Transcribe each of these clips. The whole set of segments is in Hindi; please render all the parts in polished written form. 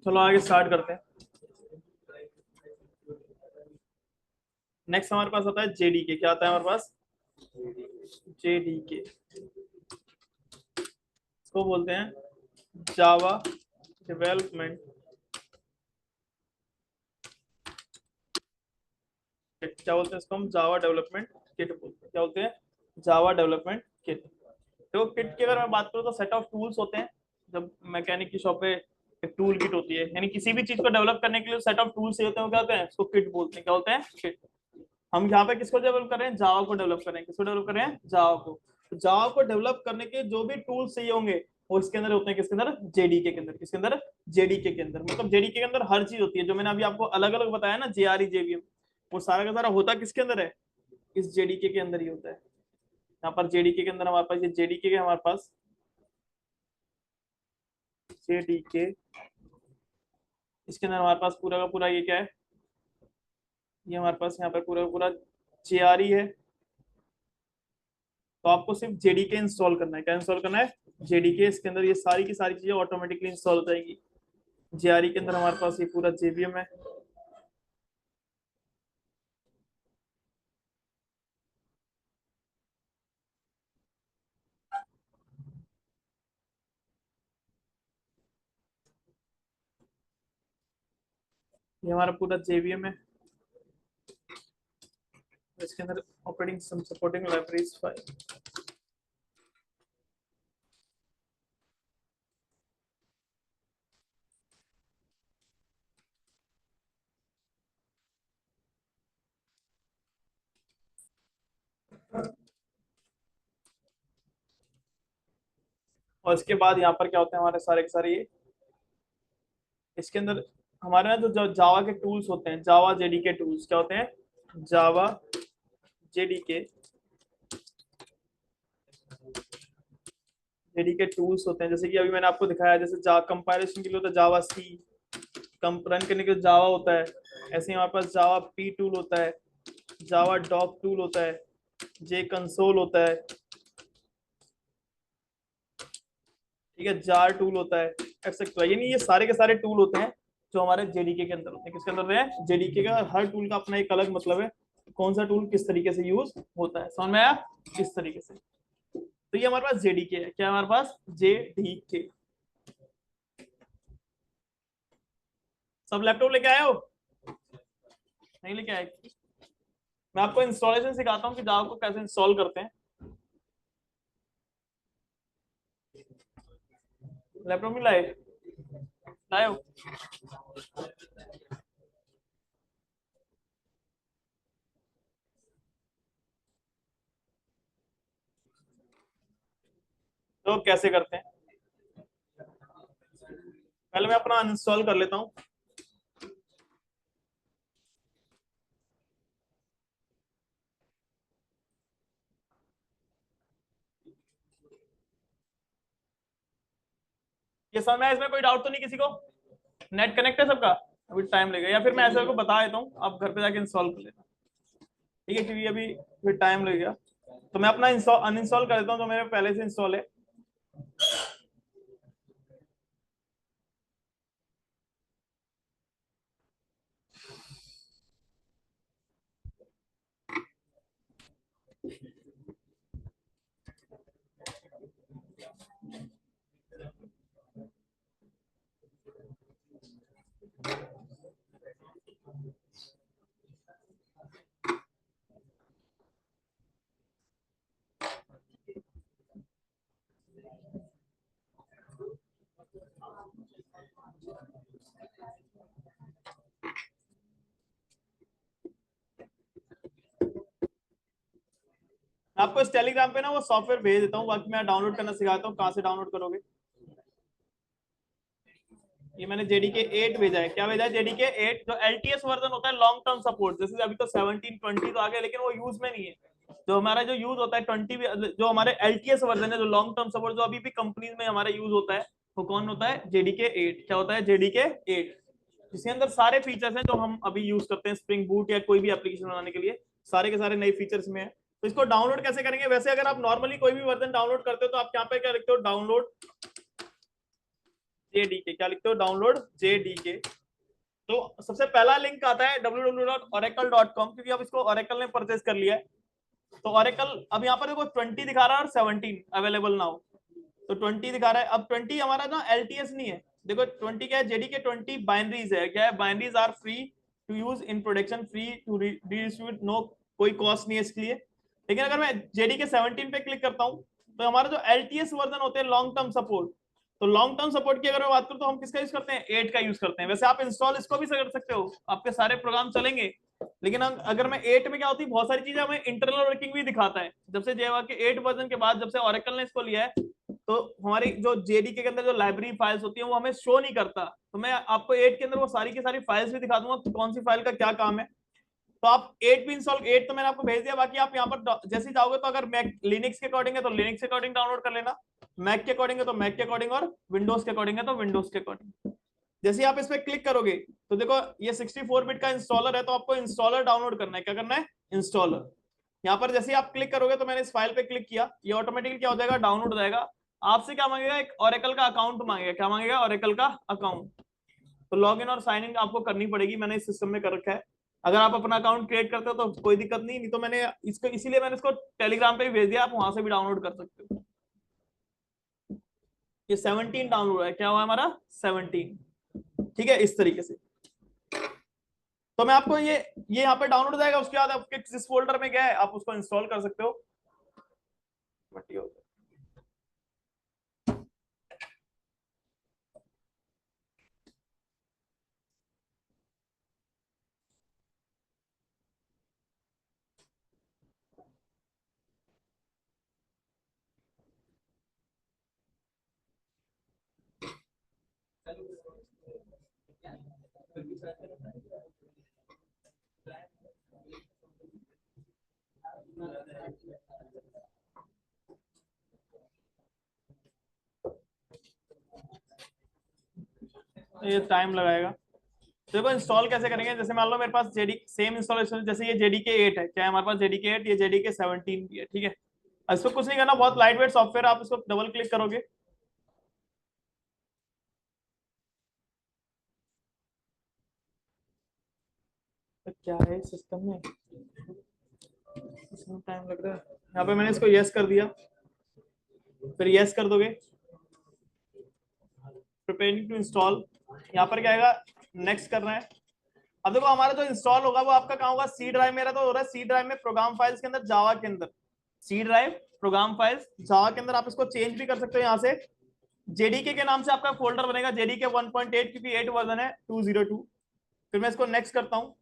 चलो आगे स्टार्ट करते हैं। नेक्स्ट हमारे पास आता है जेडीके। क्या आता है हमारे पास? जेडीके, इसको बोलते हैं जावा डेवलपमेंट किट। क्या बोलते हैं इसको? हम जावा डेवलपमेंट किट बोलते हैं। क्या बोलते हैं? Java development kit. तो किट की अगर मैं बात करूँ तो सेट ऑफ टूल्स होते हैं। जब मैकेनिक की शॉप पे एक टूल किट होती है, यानी किसी भी चीज को डेवलप करने के लिए सेट ऑफ टूल्स चाहिए होते हैं, वो क्या होते हैं? उसको किट बोलते हैं। क्या बोलते हैं? किट। हम यहाँ पे किसको डेवलप कर रहे हैं? जावा को डेवलप कर रहे हैं। किसको डेवलप कर रहे हैं? जावा को। तो जावा को डेवलप करने के जो भी टूल्स चाहिए होंगे वो इसके अंदर होते हैं। किसके अंदर? जेडीके के अंदर। किसके अंदर? जेडीके के अंदर। मतलब जेडीके के अंदर हर चीज होती है जो मैंने अभी आपको अलग अलग बताया ना, जेआरई जेवीएम, वो सारा का सारा होता किसके अंदर है? इस जेडीके के अंदर ही होता है। यहाँ पर जेडीके के अंदर हमारे पास ये जेडीके के हमारे पास जेडीके, इसके अंदर हमारे पास पूरा का पूरा ये क्या है? ये हमारे पास यहाँ पर पूरा का पूरा जेआरई है। तो आपको सिर्फ जेडीके इंस्टॉल करना है। क्या इंस्टॉल करना है? जेडीके। इसके अंदर ये सारी की सारी चीजें ऑटोमेटिकली इंस्टॉल हो जाएगी। जेआरई के अंदर हमारे पास ये पूरा जेवीएम है। ये हमारा पूरा जेवीएम है। इसके अंदर operating system supporting libraries file. और इसके बाद यहाँ पर क्या होते हैं हमारे सारे के सारे ये, इसके अंदर हमारे ना जो जावा के टूल्स होते हैं, जावा जेडीके टूल्स क्या होते हैं? जावा जेडीके, जेडीके टूल्स होते हैं। जैसे कि अभी मैंने आपको दिखाया, जैसे जा कंपाइलेशन के लिए होता है जावा सी, कम रन करने के लिए जावा होता है। ऐसे ही हमारे पास जावा पी टूल होता है, जावा डॉक टूल होता है, जे कंसोल होता है, ठीक है, जार टूल होता है, एक्सेट्रा। यानी ये सारे के सारे टूल होते हैं जो हमारे जेडीके के अंदर होते हैं। किसके अंदर है? जेडीके का। हर टूल का अपना एक अलग मतलब है, कौन सा टूल किस तरीके से यूज होता है। समझ में आया? किस तरीके से। तो ये हमारे पास जेडीके है। क्या है हमारे पास? जेडीके। सब लैपटॉप लेके आए हो? नहीं लेके आए? मैं आपको इंस्टॉलेशन सिखाता हूँ कि जावा को कैसे इंस्टॉल करते हैं। लैपटॉप नहीं लाए? लाए हो? तो कैसे करते हैं? पहले मैं अपना अनइंस्टॉल कर लेता हूँ। ये समझ में आया? इसमें कोई डाउट तो नहीं किसी को? नेट कनेक्ट है सबका? अभी टाइम लगेगा, या फिर मैं ऐसे आपको बता देता हूँ, आप घर पे जाके इंस्टॉल कर लेना। ठीक है, क्योंकि अभी फिर टाइम लगेगा। तो मैं अपना इंस्टॉल अनइंस्टॉल कर देता हूँ जो मेरे पहले से इंस्टॉल है। आपको इस टेलीग्राम पे ना वो सॉफ्टवेयर भेज देता हूँ, बाकी मैं डाउनलोड करना सिखाता हूँ। कहाँ से डाउनलोड करोगे? ये मैंने जेडीके 8 भेजा है। क्या भेजा है? जेडीके 8 जो एलटीएस वर्जन होता है, लॉन्ग टर्म सपोर्ट। जैसे अभी तो 17 20 तो आ गया, लेकिन वो यूज में नहीं है। जो हमारा जो यूज होता है 20, जो हमारे एलटीएस वर्जन है, जो लॉन्ग टर्म सपोर्ट जो अभी भी कंपनीज में हमारा यूज होता है, वो कौन होता है? जेडीके 8। क्या होता है? जेडीके 8, जिसके अंदर सारे फीचर्स हैं जो हम अभी यूज करते हैं स्प्रिंग बूट या कोई भी एप्लीकेशन बनाने के लिए, सारे के सारे नए फीचर्स में है। तो इसको डाउनलोड कैसे करेंगे? वैसे अगर आप नॉर्मली कोई भी वर्जन डाउनलोड करते हो तो आप यहाँ पे क्या लिखते हो? Download JDK. क्या लिखते हो? Download JDK. तो सबसे पहला लिंक आता है www.oracle.com, क्योंकि अब इसको Oracle ने परचेज कर लिया है। तो Oracle अब यहाँ पर देखो 20 दिखा रहा है और 17 अवेलेबल नाउ। तो 20 दिखा रहा है। अब 20 हमारा ना एलटीएस नहीं है। देखो 20 क्या है? जेडीके 20 बाइनरीज है। क्या है? Binaries are free to use in production, free to distribute, no कोई कॉस्ट नहीं है इसके लिए। लेकिन अगर मैं जेडीके 17 पे क्लिक करता हूँ तो हमारा जो एलटीएस वर्जन होते हैं, लॉन्ग टर्म सपोर्ट, तो लॉन्ग टर्म सपोर्ट की अगर मैं बात करूं तो हम किसका यूज करते हैं? 8 का यूज करते हैं। वैसे आप इंस्टॉल इसको भी कर सकते हो, आपके सारे प्रोग्राम चलेंगे। लेकिन अगर मैं 8 में क्या होती है, बहुत सारी चीजें हमें इंटरनल वर्किंग भी दिखाता है। जब से जेवा के 8 वर्जन के बाद, जब से Oracle ने इसको लिया है, तो हमारी जो जेडीके के अंदर जो लाइब्रेरी फाइल्स होती है वो हमें शो नहीं करता। तो मैं आपको 8 के अंदर वो सारी की सारी फाइल्स भी दिखा दूंगा, कौन सी फाइल का क्या काम है। तो आप 8 भी इंस्टॉल, 8 तो मैंने आपको भेज दिया। बाकी आप यहाँ पर जैसे ही जाओगे तो अगर मैक लिनक्स के अकॉर्डिंग है तो लिनक्स के अकॉर्डिंग डाउनलोड कर लेना, मैक के अकॉर्डिंग है तो मैक के अकॉर्डिंग, और विंडोज के अकॉर्डिंग है तो विंडोज के अकॉर्डिंग। जैसे ही आप इस पर क्लिक करोगे तो देखो ये 64 बिट का इंस्टॉलर है, तो आपको इंस्टॉलर डाउनलोड करना है। क्या करना है? इंस्टॉलर। यहाँ पर जैसे ही आप क्लिक करोगे तो मैंने इस फाइल पे क्लिक किया, ये ऑटोमेटिकली क्या हो जाएगा? डाउनलोड हो जाएगा। आपसे क्या मांगेगा? एक ओरेकल का अकाउंट मांगेगा। क्या मांगेगा? ओरेकल का अकाउंट। तो लॉग इन और साइन इन आपको करनी पड़ेगी। मैंने इस सिस्टम में कर रखा है। अगर आप अपना अकाउंट क्रिएट करते हो तो कोई दिक्कत नहीं तो मैंने इसको, इसीलिए मैंने इसको टेलीग्राम पे भी भेज दिया, आप वहां से भी डाउनलोड कर सकते हो। ये 17 डाउनलोड है। क्या हुआ हमारा? 17। ठीक है, इस तरीके से। तो मैं आपको ये यहाँ पे डाउनलोड हो जाएगा। उसके बाद आपके जिस फोल्डर में गया है आप उसको इंस्टॉल कर सकते हो। ये टाइम लगाएगा। तो देखो इंस्टॉल कैसे करेंगे। जैसे मान लो मेरे पास जेडी सेम इंस्टॉलेशन, जैसे ये जेडीके 8 है। क्या है हमारे पास? जेडीके 8। ये जेडीके 17 भी है। ठीक है, इसको कुछ नहीं करना, बहुत लाइट वेट सॉफ्टवेयर। आप इसको डबल क्लिक करोगे तो क्या है सिस्टम में, इसमें टाइम लग रहा है। यहाँ पे मैंने इसको यस कर दिया, फिर यस कर दोगे, प्रिपेयरिंग टू इंस्टॉल। यहाँ पर क्या आएगा? नेक्स्ट करना है। अब देखो हमारा जो इंस्टॉल होगा वो आपका कहाँ होगा? C drive. मेरा तो हो रहा है सी ड्राइव में, प्रोग्राम फाइल्स के अंदर, जावा के अंदर। C drive program files Java के अंदर। आप इसको चेंज भी कर सकते हो यहाँ से। जेडीके के नाम से आपका फोल्डर बनेगा, जेडीके 1.8, क्योंकि 8 वर्जन है 202। फिर मैं इसको नेक्स्ट करता हूँ।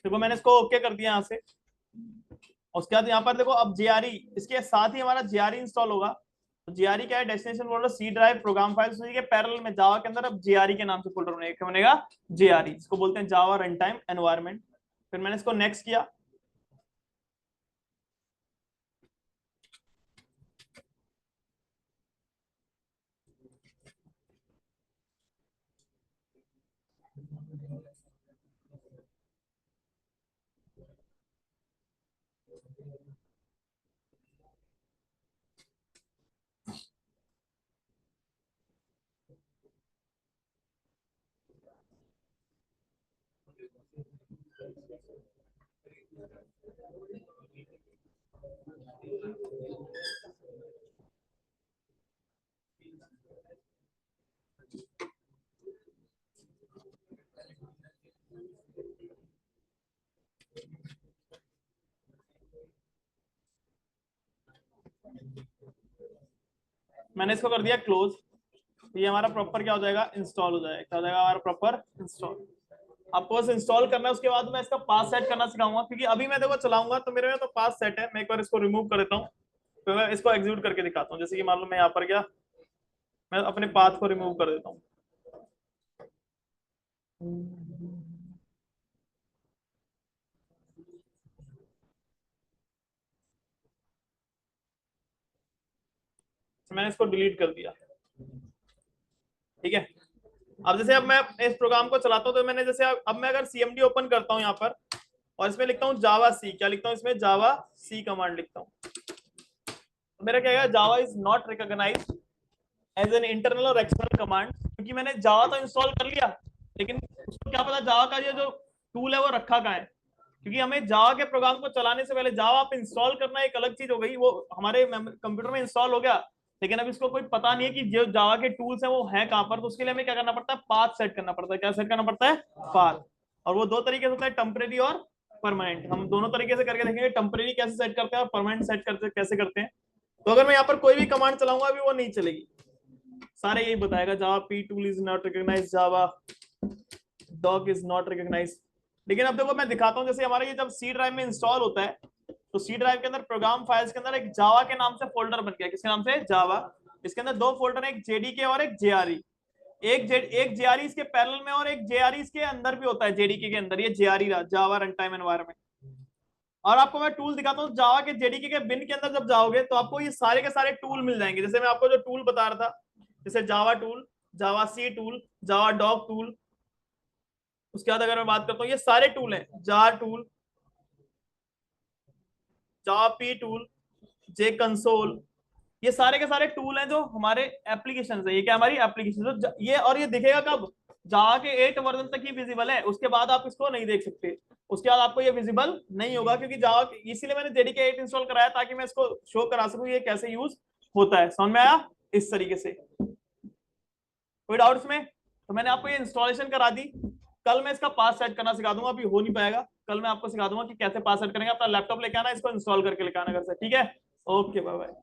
देखो मैंने इसको ओके कर दिया यहाँ से। और उसके बाद यहाँ पर देखो अब जेआरई, इसके साथ ही हमारा जेआरई इंस्टॉल होगा। तो जेआरई क्या है? Destination folder C drive program files के पैरेलल में जावा के अंदर अब जेआरई के नाम से फोल्डर बनेगा। क्या बनेगा? जेआरई। इसको बोलते हैं जावा रन टाइम एनवायरमेंट। फिर मैंने इसको नेक्स्ट किया। मैंने इसको कर दिया क्लोज। ये हमारा प्रॉपर क्या हो जाएगा, इंस्टॉल हो जाएगा। क्या हो जाएगा हमारा प्रॉपर इंस्टॉल। आपको बस इंस्टॉल करना है, उसके बाद मैं इसका पास सेट करना सिखाऊंगा, क्योंकि अभी मैं देखो चलाऊंगा तो मेरे में तो पास सेट है। मैं एक बार इसको रिमूव कर देता हूँ, तो मैं इसको एग्जीक्यूट करके दिखाता हूँ। जैसे कि मान लो मैं यहाँ पर गया, मैं अपने पाथ को रिमूव कर देता हूँ। मैंने इसको डिलीट कर दिया, ठीक है। अब जैसे अब मैं इस प्रोग्राम को चलाता हूँ, तो मैंने जैसे अब मैं अगर सीएमडी ओपन करता हूँ यहाँ पर, और इसमें लिखता हूँ जावा सी, क्या लिखता हूँ इसमें, जावा सी कमांड लिखता हूँ, तो मेरा क्या है, Java is not recognized as an internal और एक्सटर्नल कमांड, क्योंकि मैंने जावा तो इंस्टॉल कर लिया, लेकिन उसको क्या पता जावा का ये जो टूल है वो रखा कहाँ है। क्योंकि हमें जावा के प्रोग्राम को चलाने से पहले जावा आप इंस्टॉल करना एक अलग चीज हो गई, वो हमारे कंप्यूटर में इंस्टॉल हो गया, लेकिन अब इसको कोई पता नहीं है कि जो जावा के टूल्स हैं वो हैं कहाँ पर। तो उसके लिए हमें क्या करना पड़ता है, पाथ सेट करना पड़ता है। क्या सेट करना पड़ता है, पाथ। और वो दो तरीके से होता है, टेम्परेरी और परमानेंट। हम दोनों तरीके से करके देखेंगे, टेम्परेरी कैसे सेट करते हैं और परमानेंट सेट करते कैसे करते हैं। तो अगर मैं यहाँ पर कोई भी कमांड चलाऊंगा अभी वो नहीं चलेगी, सारे यही बताएगा, Java P tool is not recognised, Java doc is not recognised. लेकिन अब देखो मैं दिखाता हूँ, जैसे हमारा ये जब सी ड्राइव में इंस्टॉल होता है, तो सी ड्राइव के अंदर प्रोग्राम फाइल्स के अंदर एक जावा के नाम से फोल्डर बन गया। किसके नाम से, जावा। इसके अंदर दो फोल्डर है, एक जेडीके और एक जेआरई। एक जेआरई इसके पैरेलल में और एक जेआरई इसके अंदर भी होता है, जेडीके के अंदर। ये जेआरई रहा, जावा रन टाइम एनवायरनमेंट। और आपको मैं टूल दिखाता हूँ, जावा के जेडीके के बिन के अंदर जब जाओगे तो आपको ये सारे के सारे टूल मिल जाएंगे। जैसे मैं आपको जो टूल बता रहा था, जैसे जावा टूल, जावा सी टूल, जावा डॉग टूल। उसके बाद अगर मैं बात करता हूँ, ये सारे टूल हैं, जार टूल, जावा पी टूल, जे कंसोल। ये सारे के सारे टूल हैं जो हमारे एप्लीकेशन है। ये क्या, हमारी एप्लीकेशन। तो ये और ये दिखेगा कब, जावा के 8 वर्जन तक ही विजिबल है, उसके बाद आप इसको नहीं देख सकते। उसके बाद आपको ये विजिबल नहीं होगा, क्योंकि जावा, इसीलिए मैंने जेडीके 8 इंस्टॉल कराया, ताकि मैं इसको शो करा सकूं ये कैसे यूज होता है। समझ में आया, इस तरीके से। कोई डाउट इसमें? तो मैंने आपको ये इंस्टॉलेशन करा दी। कल मैं इसका पास सेट करना सिखा दूंगा, अभी हो नहीं पाएगा। कल मैं आपको सिखा दूंगा कि कैसे पास सेट करेंगे। अपना लैपटॉप लेके आना, इसको इंस्टॉल करके लेके आना घर से, ठीक है। Okay, bye bye.